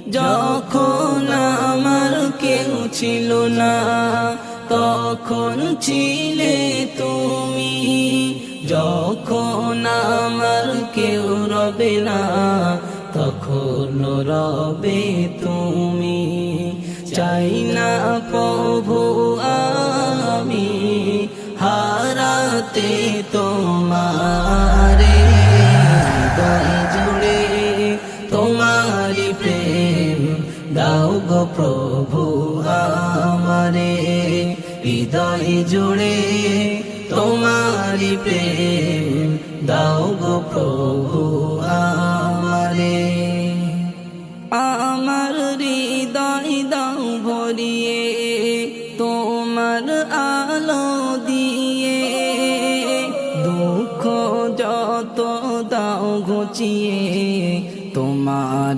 যখন আমার কেউ ছিল না তখন ছিলে তুমি, যখন আমার কেউ রবে না তখন রবে তুমি। চাই না প্রভু আমি হারাতে তোমারে, হৃদয় জুড়ে তোমারি প্রেম দাও গো প্রভু আমারে, হৃদয় জুড়ে তোমারি প্রেম দাও গো প্রভু আমারে। আমার হৃদয় দাও ভরিয়ে তোমার আলো দিয়ে, দুঃখ যত দাও ঘুচিয়ে তোমার